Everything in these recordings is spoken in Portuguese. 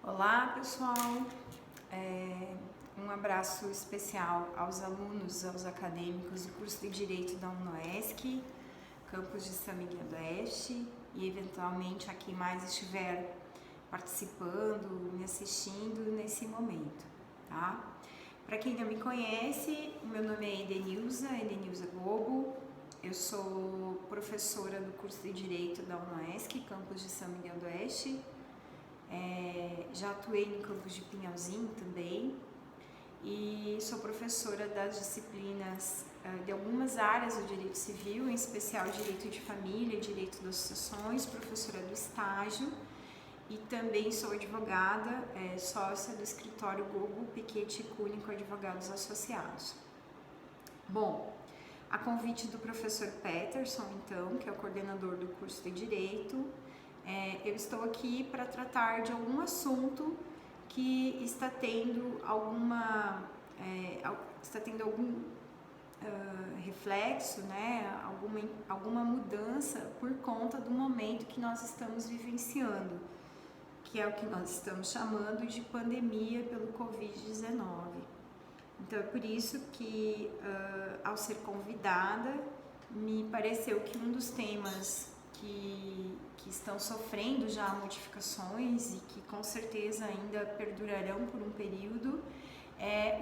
Olá pessoal, um abraço especial aos alunos, aos acadêmicos do curso de Direito da UNOESC, campus de São Miguel do Oeste e eventualmente a quem mais estiver participando, me assistindo nesse momento, tá? Para quem não me conhece, o meu nome é Edenilza Gobo, eu sou professora do curso de Direito da UNOESC, campus de São Miguel do Oeste. Já atuei no campus de Pinhalzinho também e sou professora das disciplinas de algumas áreas do direito civil, em especial direito de família, direito das sucessões, professora do estágio e também sou advogada, sócia do escritório Gobo Piquete Cúnico Advogados Associados. Bom, a convite do professor Peterson, então, que é o coordenador do curso de Direito, eu estou aqui para tratar de algum assunto que está tendo algum reflexo, né? Alguma mudança por conta do momento que nós estamos vivenciando, que é o que nós estamos chamando de pandemia pelo Covid-19. Então é por isso que, ao ser convidada, me pareceu que um dos temas que estão sofrendo já modificações e que com certeza ainda perdurarão por um período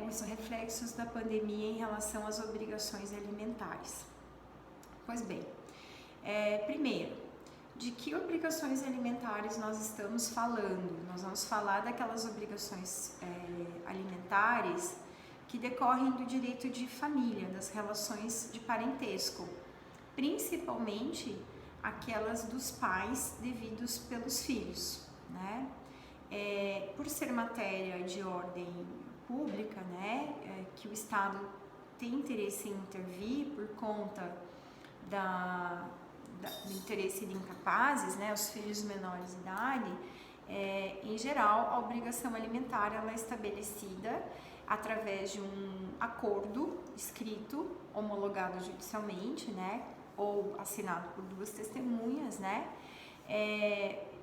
os reflexos da pandemia em relação às obrigações alimentares. Pois bem, primeiro, de que obrigações alimentares nós estamos falando? Nós vamos falar daquelas obrigações alimentares que decorrem do direito de família, das relações de parentesco, principalmente aquelas dos pais devidos pelos filhos, né? Por ser matéria de ordem pública, né, que o Estado tem interesse em intervir por conta do interesse de incapazes, né, os filhos menores de idade, em geral, a obrigação alimentar ela é estabelecida através de um acordo escrito, homologado judicialmente, né, ou assinado por duas testemunhas, né,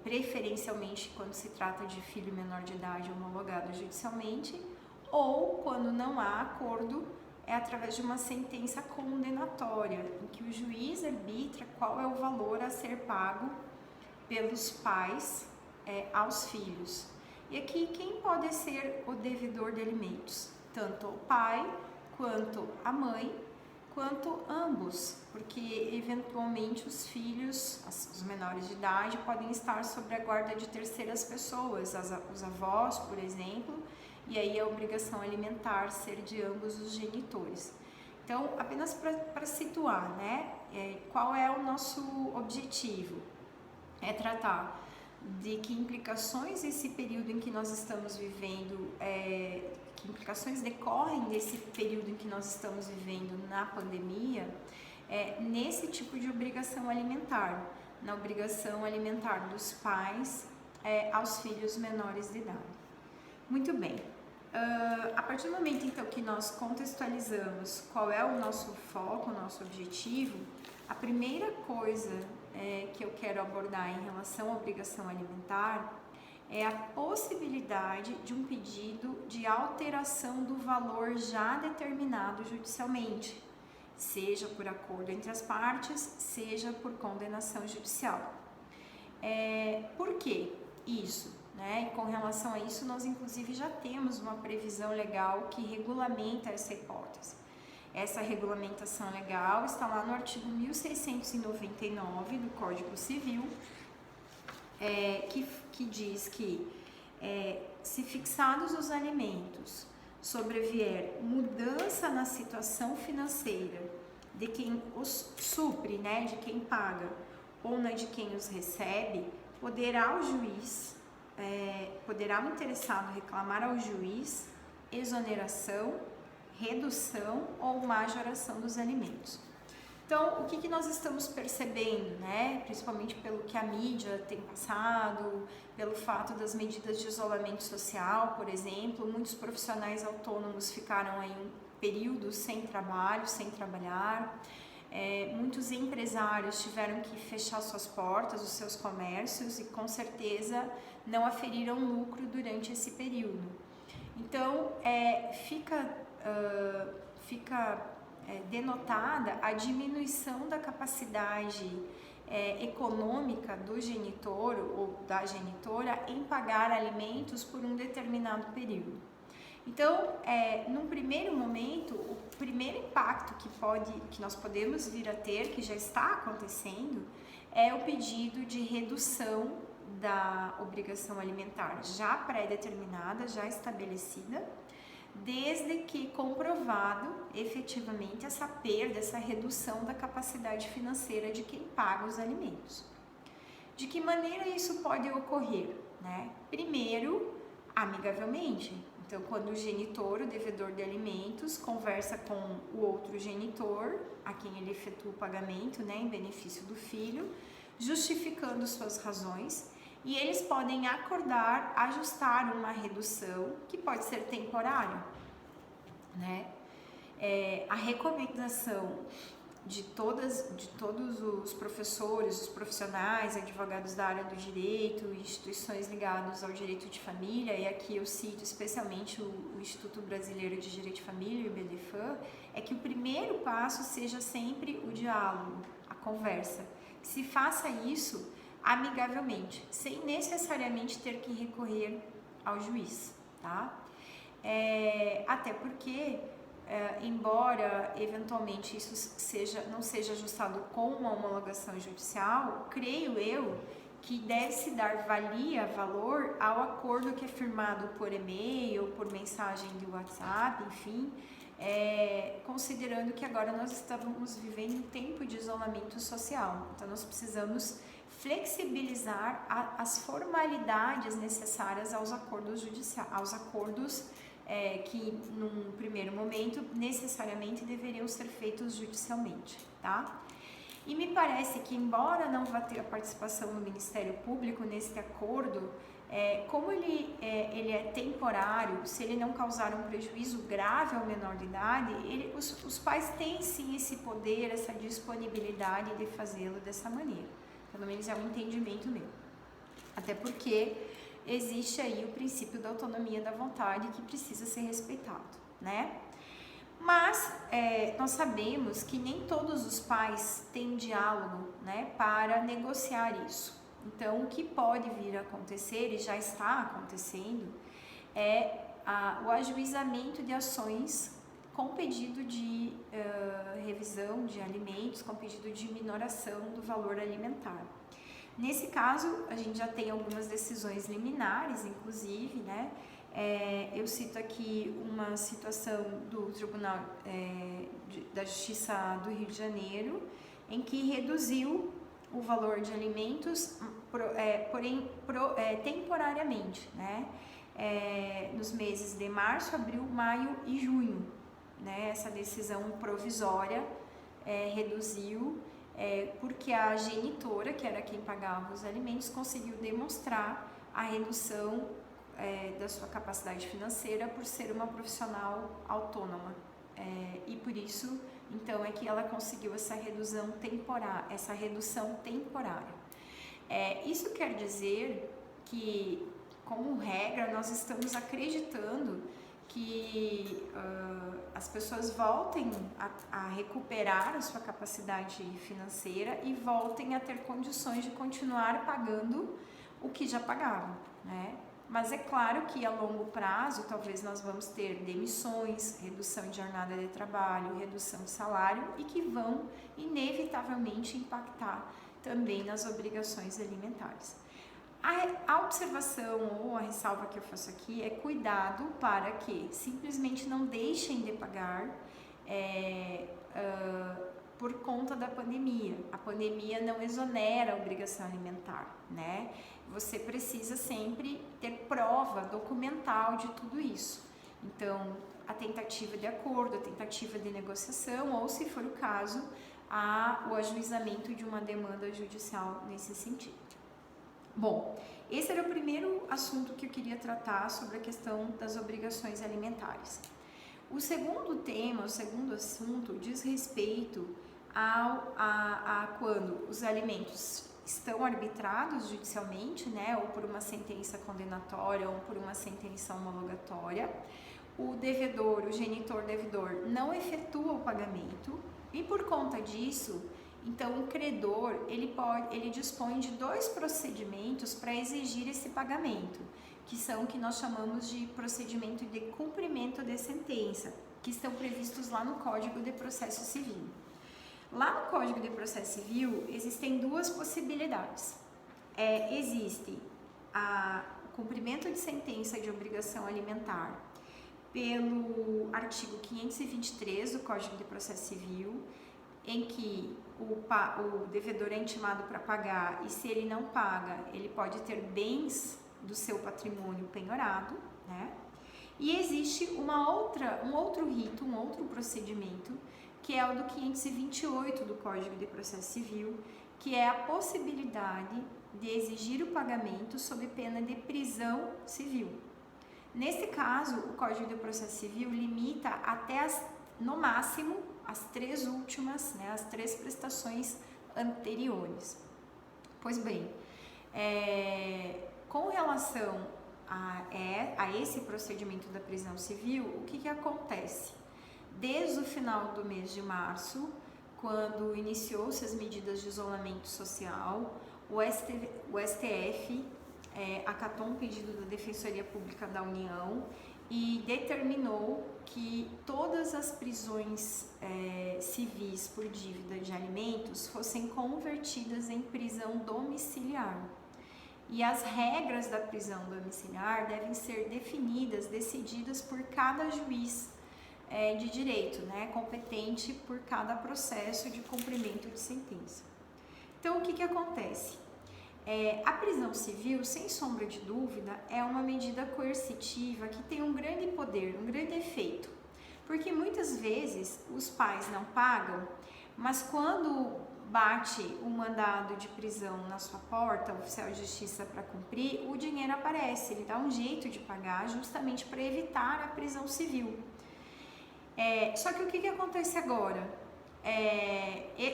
preferencialmente quando se trata de filho menor de idade homologado judicialmente, ou quando não há acordo, é através de uma sentença condenatória, em que o juiz arbitra qual é o valor a ser pago pelos pais aos filhos. E aqui, quem pode ser o devedor de alimentos? Tanto o pai, quanto a mãe, quanto ambos, porque eventualmente os filhos, os menores de idade, podem estar sob a guarda de terceiras pessoas, os avós, por exemplo, e aí a obrigação alimentar ser de ambos os genitores. Então, apenas para situar, né, qual é o nosso objetivo? É tratar de que implicações esse período em que nós estamos vivendo, que implicações decorrem desse período em que nós estamos vivendo na pandemia, nesse tipo de obrigação alimentar, na obrigação alimentar dos pais aos filhos menores de idade. Muito bem, a partir do momento então que nós contextualizamos qual é o nosso foco, o nosso objetivo, a primeira coisa que eu quero abordar em relação à obrigação alimentar é a possibilidade de um pedido de alteração do valor já determinado judicialmente, seja por acordo entre as partes, seja por condenação judicial. Por que isso? E com relação a isso, nós inclusive já temos uma previsão legal que regulamenta essa hipótese. Essa regulamentação legal está lá no artigo 1699 do Código Civil, que diz que se fixados os alimentos sobrevier mudança na situação financeira de quem os supre, né, de quem paga, ou na de quem os recebe, poderá o interessado reclamar ao juiz exoneração, redução ou majoração dos alimentos. Então, o que nós estamos percebendo, né? Principalmente pelo que a mídia tem passado, pelo fato das medidas de isolamento social, por exemplo, muitos profissionais autônomos ficaram aí um período sem trabalho, sem trabalhar, muitos empresários tiveram que fechar suas portas, os seus comércios, e com certeza não aferiram lucro durante esse período. Então, fica denotada a diminuição da capacidade econômica do genitor ou da genitora em pagar alimentos por um determinado período. Então, num primeiro momento, o primeiro impacto que nós podemos vir a ter, que já está acontecendo, é o pedido de redução da obrigação alimentar já pré-determinada, já estabelecida, desde que comprovado efetivamente essa perda, essa redução da capacidade financeira de quem paga os alimentos. De que maneira isso pode ocorrer, né? Primeiro, amigavelmente. Então, quando o genitor, o devedor de alimentos, conversa com o outro genitor, a quem ele efetua o pagamento, né, em benefício do filho, justificando suas razões, e eles podem acordar, ajustar uma redução que pode ser temporária, né? A recomendação de todos os professores, os profissionais, advogados da área do direito, instituições ligadas ao direito de família, e aqui eu cito especialmente o Instituto Brasileiro de Direito de Família, o IBDFAM, é que o primeiro passo seja sempre o diálogo, a conversa. Que se faça isso amigavelmente, sem necessariamente ter que recorrer ao juiz, tá? Até porque, embora eventualmente isso não seja ajustado com uma homologação judicial, creio eu que deve-se dar valor ao acordo que é firmado por e-mail, por mensagem de WhatsApp, enfim, considerando que agora nós estamos vivendo um tempo de isolamento social, então nós precisamos flexibilizar as formalidades necessárias aos acordos judiciais, aos acordos que num primeiro momento necessariamente deveriam ser feitos judicialmente, tá? E me parece que, embora não vá ter a participação do Ministério Público nesse acordo, como ele é temporário, se ele não causar um prejuízo grave ao menor de idade, os pais têm sim esse poder, essa disponibilidade de fazê-lo dessa maneira. Pelo menos é um entendimento meu. Até porque existe aí o princípio da autonomia da vontade que precisa ser respeitado, né? Mas nós sabemos que nem todos os pais têm diálogo, né, para negociar isso. Então, o que pode vir a acontecer, e já está acontecendo, é o ajuizamento de ações com pedido de revisão de alimentos, com pedido de minoração do valor alimentar. Nesse caso, a gente já tem algumas decisões liminares, inclusive, né? Eu cito aqui uma situação do Tribunal da Justiça do Rio de Janeiro, em que reduziu o valor de alimentos, porém temporariamente, né? Nos meses de março, abril, maio e junho, né? Essa decisão provisória reduziu, porque a genitora, que era quem pagava os alimentos, conseguiu demonstrar a redução da sua capacidade financeira por ser uma profissional autônoma, e por isso, então, é que ela conseguiu essa redução temporária. Isso quer dizer que, como regra, nós estamos acreditando que as pessoas voltem a recuperar a sua capacidade financeira e voltem a ter condições de continuar pagando o que já pagavam, né? Mas é claro que a longo prazo talvez nós vamos ter demissões, redução de jornada de trabalho, redução de salário, e que vão inevitavelmente impactar também nas obrigações alimentares. A observação ou a ressalva que eu faço aqui é cuidado para que simplesmente não deixem de pagar por conta da pandemia. A pandemia não exonera a obrigação alimentar, né? Você precisa sempre ter prova documental de tudo isso. Então, a tentativa de acordo, a tentativa de negociação, ou, se for o caso, o ajuizamento de uma demanda judicial nesse sentido. Bom, esse era o primeiro assunto que eu queria tratar sobre a questão das obrigações alimentares. O segundo tema, o segundo assunto, diz respeito quando os alimentos estão arbitrados judicialmente, né, ou por uma sentença condenatória ou por uma sentença homologatória, o devedor, o genitor devedor, não efetua o pagamento e por conta disso, então o credor ele dispõe de 2 procedimentos para exigir esse pagamento, que são o que nós chamamos de procedimento de cumprimento de sentença, que estão previstos lá no Código de Processo Civil. Lá no Código de Processo Civil existem 2 possibilidades. Existe o cumprimento de sentença de obrigação alimentar pelo artigo 523 do Código de Processo Civil, em que o devedor é intimado para pagar e se ele não paga, ele pode ter bens do seu patrimônio penhorado, né? E existe um outro rito, um outro procedimento, que é o do 528 do Código de Processo Civil, que é a possibilidade de exigir o pagamento sob pena de prisão civil. Nesse caso, o Código de Processo Civil limita até no máximo as 3 últimas, né, as 3 prestações anteriores. Pois bem, com relação a esse procedimento da prisão civil, o que acontece? Desde o final do mês de março, quando iniciou-se as medidas de isolamento social, o STF acatou um pedido da Defensoria Pública da União e determinou que todas as prisões civis por dívida de alimentos fossem convertidas em prisão domiciliar. E as regras da prisão domiciliar devem ser decididas por cada juiz de direito, né, competente por cada processo de cumprimento de sentença. Então, o que acontece? A prisão civil, sem sombra de dúvida, é uma medida coercitiva que tem um grande poder, um grande efeito, porque muitas vezes os pais não pagam, mas quando bate um mandado de prisão na sua porta, o oficial de justiça para cumprir, o dinheiro aparece, ele dá um jeito de pagar justamente para evitar a prisão civil. Só que o que acontece agora?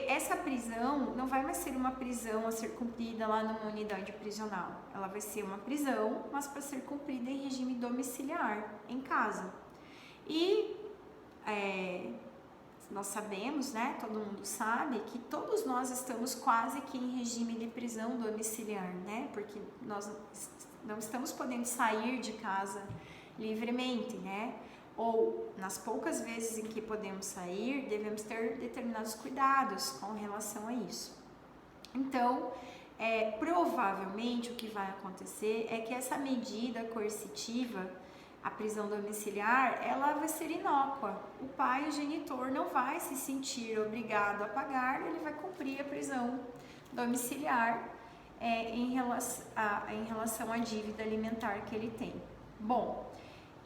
Essa prisão não vai mais ser uma prisão a ser cumprida lá numa unidade prisional. Ela vai ser uma prisão, mas para ser cumprida em regime domiciliar, em casa. E nós sabemos, né, todo mundo sabe, que todos nós estamos quase que em regime de prisão domiciliar, né? Porque nós não estamos podendo sair de casa livremente, né? Ou, nas poucas vezes em que podemos sair, devemos ter determinados cuidados com relação a isso. Então, provavelmente o que vai acontecer é que essa medida coercitiva, a prisão domiciliar, ela vai ser inócua. O pai, o genitor, não vai se sentir obrigado a pagar, ele vai cumprir a prisão domiciliar em relação à dívida alimentar que ele tem. Bom,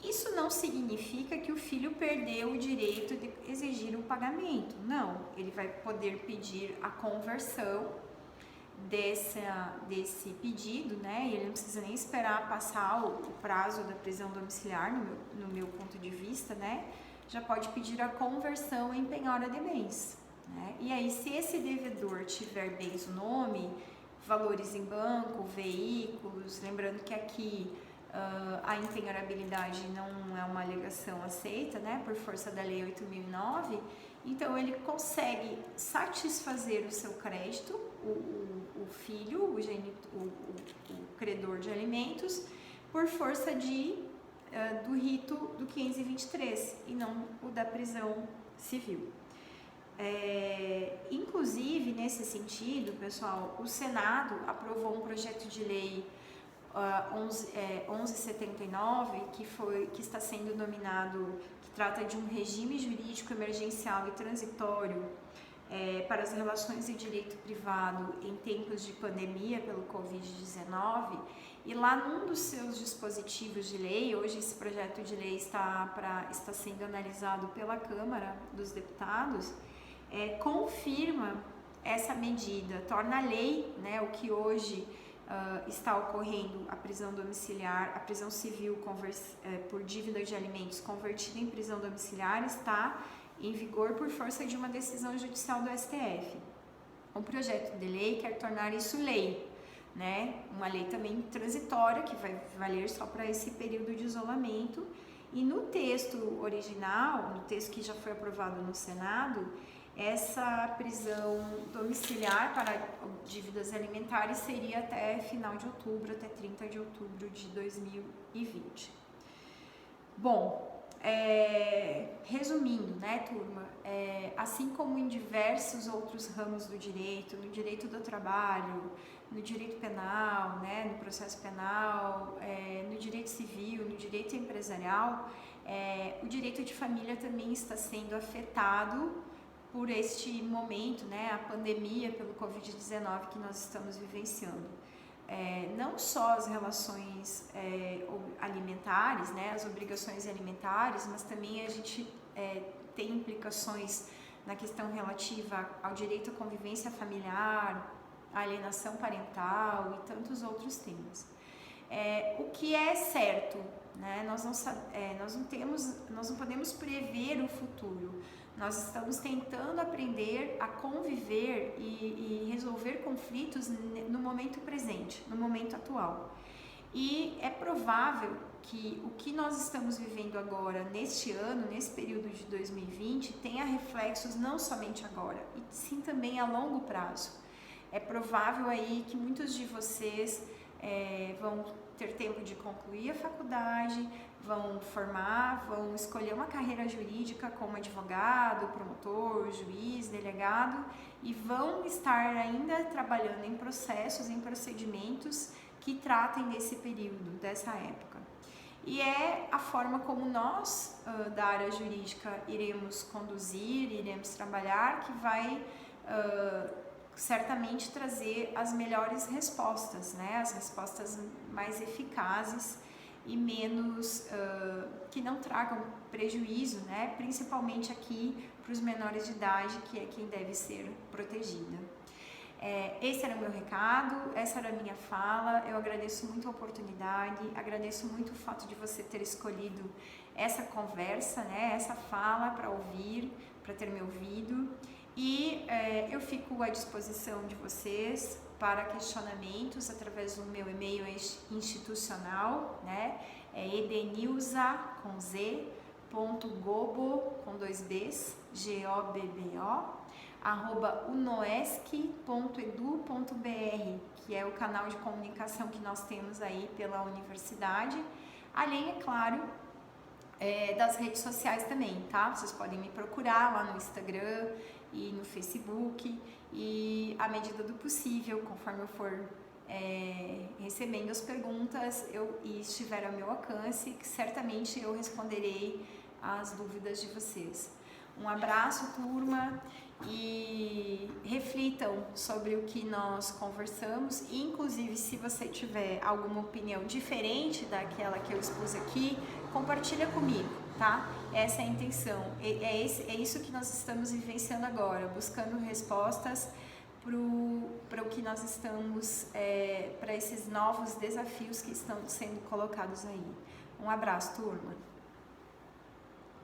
isso não significa que o filho perdeu o direito de exigir o pagamento. Não, ele vai poder pedir a conversão desse pedido, né? E ele não precisa nem esperar passar o prazo da prisão domiciliar, no meu ponto de vista, né? Já pode pedir a conversão em penhora de bens, né? E aí, se esse devedor tiver bens no nome, valores em banco, veículos, lembrando que aqui a impenhorabilidade não é uma alegação aceita, né, por força da Lei 8.009, então ele consegue satisfazer o seu crédito, o filho, o credor de alimentos, por força do rito do 523 e não o da prisão civil. Inclusive, nesse sentido, pessoal, o Senado aprovou um projeto de lei 1179, que está sendo nominado, que trata de um regime jurídico emergencial e transitório para as relações de direito privado em tempos de pandemia pelo Covid-19, e lá num dos seus dispositivos de lei, hoje esse projeto de lei está sendo analisado pela Câmara dos Deputados, confirma essa medida, torna lei, né, o que hoje está ocorrendo, a prisão domiciliar, a prisão civil por dívida de alimentos convertida em prisão domiciliar está em vigor por força de uma decisão judicial do STF. O projeto de lei quer tornar isso lei, né? Uma lei também transitória, que vai valer só para esse período de isolamento. E no texto original, no texto que já foi aprovado no Senado, essa prisão domiciliar para dívidas alimentares seria até final de outubro, até 30 de outubro de 2020. Bom, resumindo, né, turma, assim como em diversos outros ramos do direito, no direito do trabalho, no direito penal, né, no processo penal, no direito civil, no direito empresarial, o direito de família também está sendo afetado por este momento, né, a pandemia pelo Covid-19 que nós estamos vivenciando. Não só as relações alimentares, né, as obrigações alimentares, mas também a gente tem implicações na questão relativa ao direito à convivência familiar, à alienação parental e tantos outros temas. O que é certo, né, nós não podemos prever o futuro. Nós estamos tentando aprender a conviver e resolver conflitos no momento presente, no momento atual. E é provável que o que nós estamos vivendo agora, neste ano, nesse período de 2020, tenha reflexos não somente agora, e sim também a longo prazo. É provável aí que muitos de vocês vão ter tempo de concluir a faculdade, vão formar, vão escolher uma carreira jurídica como advogado, promotor, juiz, delegado e vão estar ainda trabalhando em processos, em procedimentos que tratem desse período, dessa época. E é a forma como nós, da área jurídica, iremos conduzir, iremos trabalhar, que vai certamente trazer as melhores respostas, né? As respostas mais eficazes e menos, que não tragam prejuízo, né? Principalmente aqui para os menores de idade, que é quem deve ser protegida. Esse era o meu recado, essa era a minha fala. Eu agradeço muito a oportunidade, agradeço muito o fato de você ter escolhido essa conversa, né? Essa fala para ouvir, para ter me ouvido. E eu fico à disposição de vocês para questionamentos através do meu e-mail institucional, né? É edenilza.gobo, com 2 Bs, GOBBO, @unoesc.edu.br, que é o canal de comunicação que nós temos aí pela universidade, além, é claro, das redes sociais também, tá? Vocês podem me procurar lá no Instagram e no Facebook e, à medida do possível, conforme eu for recebendo as perguntas e estiver ao meu alcance, que certamente eu responderei às dúvidas de vocês. Um abraço, turma, e reflitam sobre o que nós conversamos. E, inclusive, se você tiver alguma opinião diferente daquela que eu expus aqui, compartilha comigo, tá? Essa é a intenção, é isso que nós estamos vivenciando agora, buscando respostas para o que nós estamos, para esses novos desafios que estão sendo colocados aí. Um abraço, turma!